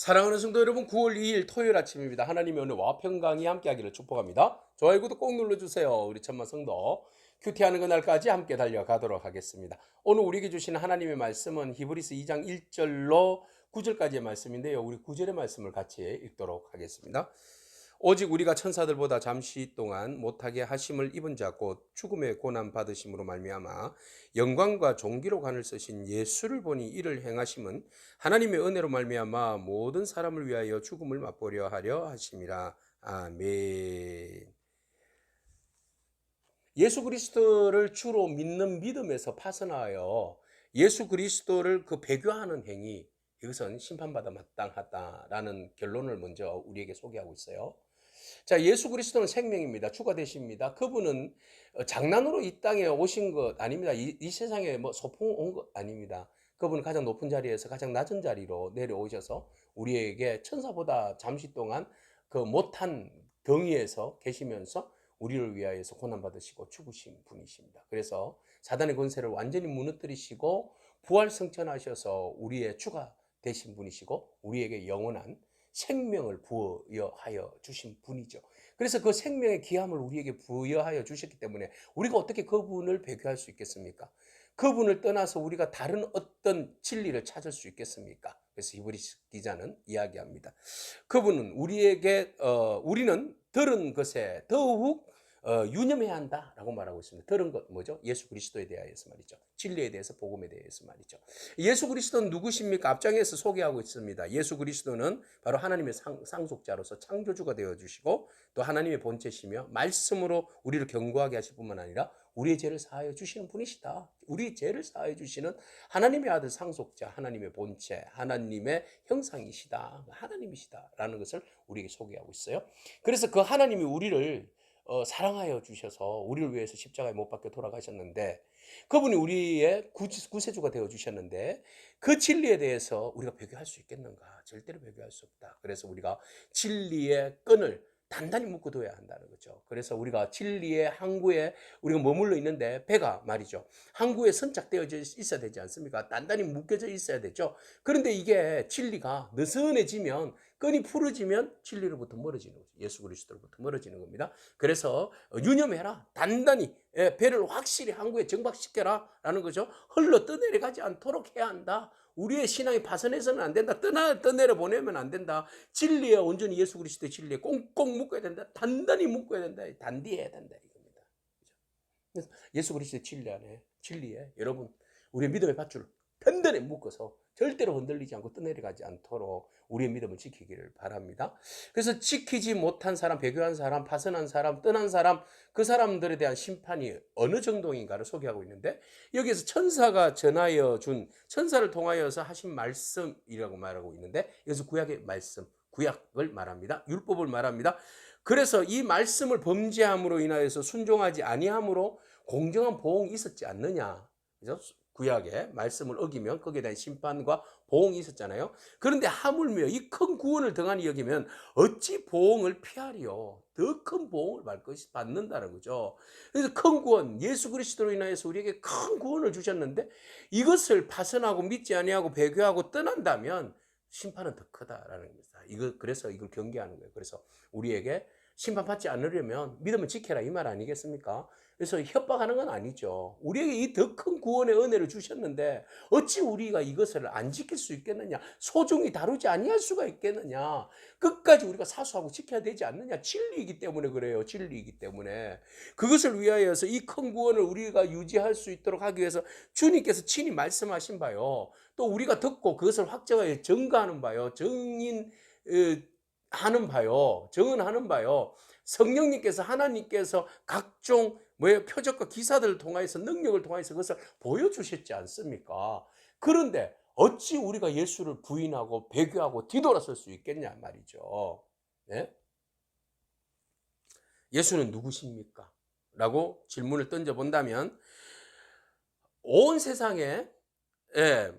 사랑하는 성도 여러분, 9월 2일 토요일 아침입니다. 하나님의 은혜와 평강이 함께하기를 축복합니다. 좋아요, 구독 꼭 눌러주세요. 우리 천만 성도 큐티하는 그날까지 함께 달려가도록 하겠습니다. 오늘 우리에게 주시는 하나님의 말씀은 히브리서 2장 1절로 9절까지의 말씀인데요. 우리 9절의 말씀을 같이 읽도록 하겠습니다. 오직 우리가 천사들보다 잠시 동안 못하게 하심을 입은 자 곧 죽음의 고난 받으심으로 말미암아 영광과 존귀로 관을 쓰신 예수를 보니 이를 행하심은 하나님의 은혜로 말미암아 모든 사람을 위하여 죽음을 맛보려 하려 하심이라. 아멘. 예수 그리스도를 주로 믿는 믿음에서 파선하여 예수 그리스도를 배교하는 행위, 이것은 심판받아 마땅하다라는 결론을 먼저 우리에게 소개하고 있어요. 자, 예수 그리스도는 생명입니다. 주가 되십니다. 그분은 장난으로 이 땅에 오신 것 아닙니다. 이 세상에 소풍 온 것 아닙니다. 그분은 가장 높은 자리에서 가장 낮은 자리로 내려오셔서 우리에게 천사보다 잠시 동안 그 못한 경위에서 계시면서 우리를 위하여서 고난받으시고 죽으신 분이십니다. 그래서 사단의 권세를 완전히 무너뜨리시고 부활승천하셔서 우리의 주가 되신 분이시고 우리에게 영원한 생명을 부여하여 주신 분이죠. 그래서 그 생명의 귀함을 우리에게 부여하여 주셨기 때문에 우리가 어떻게 그분을 배교할 수 있겠습니까? 그분을 떠나서 우리가 다른 어떤 진리를 찾을 수 있겠습니까? 그래서 히브리서 기자는 이야기합니다. 그분은 우리는 들은 것에 더욱 유념해야 한다라고 말하고 있습니다. 들은 것 뭐죠? 예수 그리스도에 대하여서 말이죠. 진리에 대해서, 복음에 대해서 말이죠. 예수 그리스도는 누구십니까? 앞장에서 소개하고 있습니다. 예수 그리스도는 바로 하나님의 상속자로서 창조주가 되어주시고 또 하나님의 본체시며 말씀으로 우리를 견고하게 하실 뿐만 아니라 우리의 죄를 사하여 주시는 분이시다. 우리의 죄를 사하여 주시는 하나님의 아들 상속자, 하나님의 본체, 하나님의 형상이시다. 하나님이시다라는 것을 우리에게 소개하고 있어요. 그래서 그 하나님이 우리를 사랑하여 주셔서 우리를 위해서 십자가에 못 박혀 돌아가셨는데, 그분이 우리의 구세주가 되어 주셨는데 그 진리에 대해서 우리가 배교할 수 있겠는가? 절대로 배교할 수 없다. 그래서 우리가 진리의 끈을 단단히 묶어둬야 한다는 거죠. 그래서 우리가 진리의 항구에 우리가 머물러 있는데, 배가 말이죠, 항구에 선착되어져 있어야 되지 않습니까? 단단히 묶여져 있어야 되죠. 그런데 이게 진리가 느슨해지면, 끈이 풀어지면 진리로부터 멀어지는 거죠. 예수 그리스도로부터 멀어지는 겁니다. 그래서 유념해라. 단단히 배를 확실히 항구에 정박시켜라 라는 거죠. 흘러 떠내려가지 않도록 해야 한다. 우리의 신앙이 파선해서는 안 된다. 떠내려 보내면 안 된다. 진리에 온전히 예수 그리스도의 진리에 꽁꽁 묶어야 된다. 단단히 묶어야 된다. 단디해야 된다 이겁니다. 그래서 예수 그리스도의 진리에 여러분 우리의 믿음의 밧줄 단단히 묶어서 절대로 흔들리지 않고 떠내려가지 않도록 우리의 믿음을 지키기를 바랍니다. 그래서 지키지 못한 사람, 배교한 사람, 파선한 사람, 떠난 사람, 그 사람들에 대한 심판이 어느 정도인가를 소개하고 있는데, 여기에서 천사를 통하여서 하신 말씀이라고 말하고 있는데, 여기서 구약의 말씀, 구약을 말합니다. 율법을 말합니다. 그래서 이 말씀을 범죄함으로 인하여서 순종하지 아니함으로 공정한 보응이 있었지 않느냐. 그죠? 구약의 말씀을 어기면 거기에 대한 심판과 보응이 있었잖아요. 그런데 하물며 이 큰 구원을 등한히 여기면 어찌 보응을 피하리요? 더 큰 보응을 받는다는 거죠. 그래서 큰 구원, 예수 그리스도로 인하여서 우리에게 큰 구원을 주셨는데 이것을 파선하고 믿지 아니하고 배교하고 떠난다면 심판은 더 크다라는 겁니다. 그래서 이걸 경계하는 거예요. 그래서 우리에게 심판받지 않으려면 믿음을 지켜라 이 말 아니겠습니까? 그래서 협박하는 건 아니죠. 우리에게 이 더 큰 구원의 은혜를 주셨는데 어찌 우리가 이것을 안 지킬 수 있겠느냐? 소중히 다루지 아니할 수가 있겠느냐? 끝까지 우리가 사수하고 지켜야 되지 않느냐? 진리이기 때문에 그래요. 진리이기 때문에. 그것을 위하여서 이 큰 구원을 우리가 유지할 수 있도록 하기 위해서 주님께서 친히 말씀하신 바요. 또 우리가 듣고 그것을 확정하여 증거하는 바요. 정언하는 바요. 성령님께서, 하나님께서 각종 표적과 기사들을 통하여서, 능력을 통하여서 그것을 보여주셨지 않습니까? 그런데 어찌 우리가 예수를 부인하고 배교하고 뒤돌아설 수 있겠냐 말이죠. 네? 예수는 누구십니까? 라고 질문을 던져본다면, 온 세상에,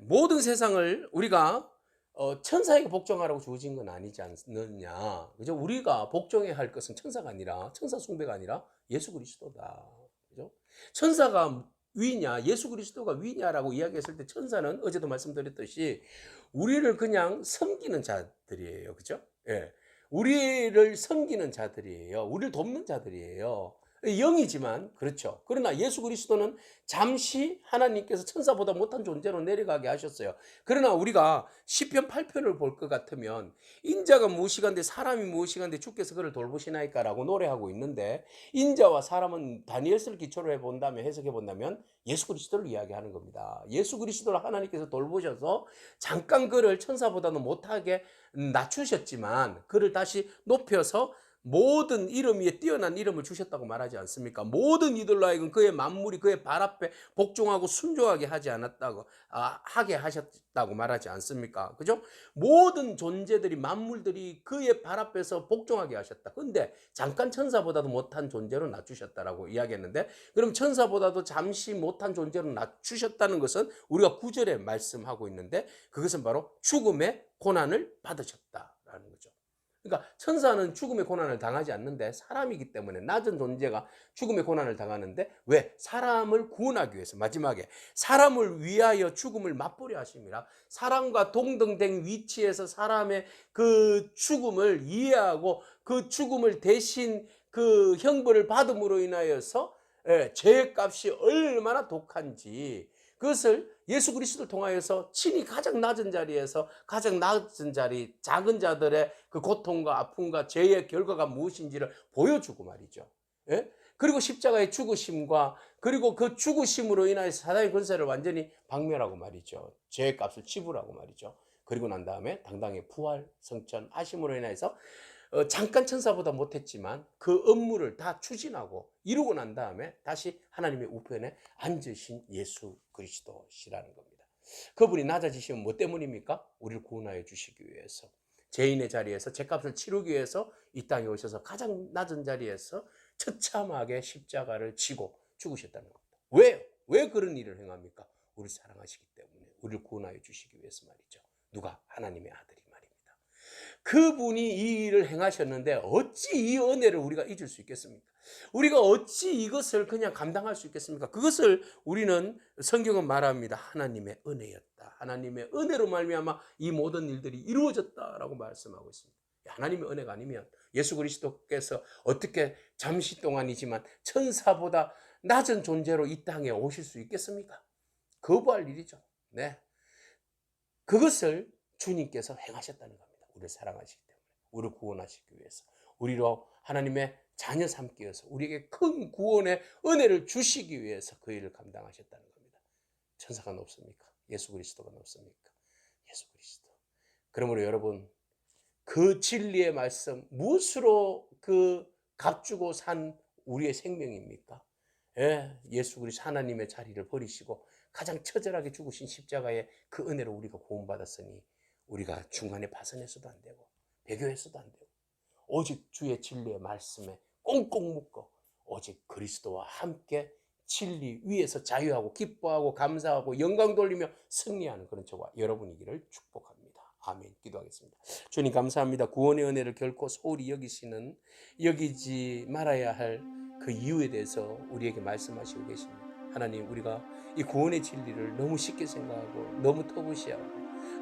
모든 세상을 우리가 천사에게 복종하라고 주어진 건 아니지 않느냐. 그죠? 우리가 복종해야 할 것은 천사가 아니라, 천사 숭배가 아니라 예수 그리스도다. 그죠? 천사가 위냐, 예수 그리스도가 위냐라고 이야기했을 때 천사는 어제도 말씀드렸듯이 우리를 그냥 섬기는 자들이에요. 그죠? 예. 우리를 섬기는 자들이에요. 우리를 돕는 자들이에요. 영이지만 그렇죠. 그러나 예수 그리스도는 잠시 하나님께서 천사보다 못한 존재로 내려가게 하셨어요. 그러나 우리가 시편 8편을 볼 것 같으면 인자가 무엇이간데 사람이 무엇이간데 주께서 그를 돌보시나이까라고 노래하고 있는데, 인자와 사람은 다니엘서를 기초로 해본다면, 해석해 본다면 예수 그리스도를 이야기하는 겁니다. 예수 그리스도를 하나님께서 돌보셔서 잠깐 그를 천사보다는 못하게 낮추셨지만 그를 다시 높여서 모든 이름 위에 뛰어난 이름을 주셨다고 말하지 않습니까? 모든 이들로 하여금 그의 만물이 그의 발 앞에 복종하고 순종하게 하지 않았다고, 하게 하셨다고 말하지 않습니까? 그죠? 모든 존재들이, 만물들이 그의 발 앞에서 복종하게 하셨다. 근데 잠깐 천사보다도 못한 존재로 낮추셨다라고 이야기했는데, 그럼 천사보다도 잠시 못한 존재로 낮추셨다는 것은 우리가 9절에 말씀하고 있는데, 그것은 바로 죽음의 고난을 받으셨다라는 거죠. 그러니까 천사는 죽음의 고난을 당하지 않는데 사람이기 때문에, 낮은 존재가 죽음의 고난을 당하는데, 왜? 사람을 구원하기 위해서, 마지막에 사람을 위하여 죽음을 맛보려 하심이라. 사람과 동등된 위치에서 사람의 그 죽음을 이해하고 그 죽음을 대신 그 형벌을 받음으로 인하여서 죄의 값이 얼마나 독한지, 그것을 예수 그리스도를 통하여서 친히 가장 낮은 자리에서 가장 낮은 자리, 작은 자들의 그 고통과 아픔과 죄의 결과가 무엇인지를 보여주고 말이죠. 예? 그리고 십자가의 죽으심과, 그리고 그 죽으심으로 인하여서 사단의 권세를 완전히 박멸하고 말이죠. 죄의 값을 지불하고 말이죠. 그리고 난 다음에 당당히 부활, 성천하심으로 인해서 잠깐 천사보다 못했지만 그 업무를 다 추진하고 이루고 난 다음에 다시 하나님의 우편에 앉으신 예수 그리스도시라는 겁니다. 그분이 낮아지시면 뭐 때문입니까? 우리를 구원하여 주시기 위해서, 죄인의 자리에서 죄값을 치르기 위해서 이 땅에 오셔서 가장 낮은 자리에서 처참하게 십자가를 지고 죽으셨다는 겁니다. 왜요? 왜 그런 일을 행합니까? 우리를 사랑하시기 때문에, 우리를 구원하여 주시기 위해서 말이죠. 누가? 하나님의 아들이 말입니다. 그분이 이 일을 행하셨는데 어찌 이 은혜를 우리가 잊을 수 있겠습니까? 우리가 어찌 이것을 그냥 감당할 수 있겠습니까? 그것을 우리는, 성경은 말합니다. 하나님의 은혜였다. 하나님의 은혜로 말미암아 이 모든 일들이 이루어졌다라고 말씀하고 있습니다. 하나님의 은혜가 아니면 예수 그리스도께서 어떻게 잠시 동안이지만 천사보다 낮은 존재로 이 땅에 오실 수 있겠습니까? 거부할 일이죠. 네. 그것을 주님께서 행하셨다는 겁니다. 우리를 사랑하시기 때문에, 우리를 구원하시기 위해서, 우리로 하나님의 자녀 삼기 위해서, 우리에게 큰 구원의 은혜를 주시기 위해서 그 일을 감당하셨다는 겁니다. 천사가 높습니까? 예수 그리스도가 높습니까? 예수 그리스도. 그러므로 여러분, 그 진리의 말씀, 무엇으로 그 값주고 산 우리의 생명입니까? 예수 그리스도 하나님의 자리를 버리시고 가장 처절하게 죽으신 십자가의 그 은혜로 우리가 구원받았으니, 우리가 중간에 파선해서도 안 되고 배교해서도 안 되고, 오직 주의 진리의 말씀에 꽁꽁 묶어 오직 그리스도와 함께 진리 위에서 자유하고 기뻐하고 감사하고 영광 돌리며 승리하는 그런 저와 여러분이기를 축복합니다. 아멘. 기도하겠습니다. 주님 감사합니다. 구원의 은혜를 결코 소홀히 여기지 말아야 할 그 이유에 대해서 우리에게 말씀하시고 계십니다. 하나님, 우리가 이 구원의 진리를 너무 쉽게 생각하고 너무 터부시하고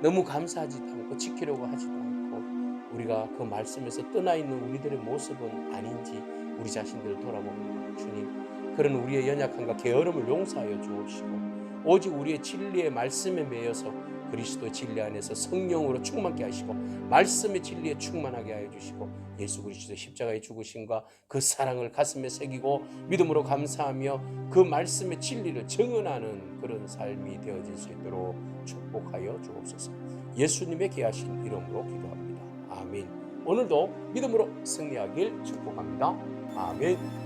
너무 감사하지도 않고 지키려고 하지도 않고, 우리가 그 말씀에서 떠나 있는 우리들의 모습은 아닌지 우리 자신들을 돌아봅니다. 주님, 그런 우리의 연약함과 게으름을 용서하여 주옵시고, 오직 우리의 진리의 말씀에 매여서 그리스도의 진리 안에서 성령으로 충만케 하시고 말씀의 진리에 충만하게 하여 주시고, 예수 그리스도의 십자가의 죽으심과 그 사랑을 가슴에 새기고 믿음으로 감사하며 그 말씀의 진리를 증언하는 그런 삶이 되어질 수 있도록 축복하여 주옵소서. 예수님의 귀하신 이름으로 기도합니다. 아멘. 오늘도 믿음으로 승리하길 축복합니다. 아멘.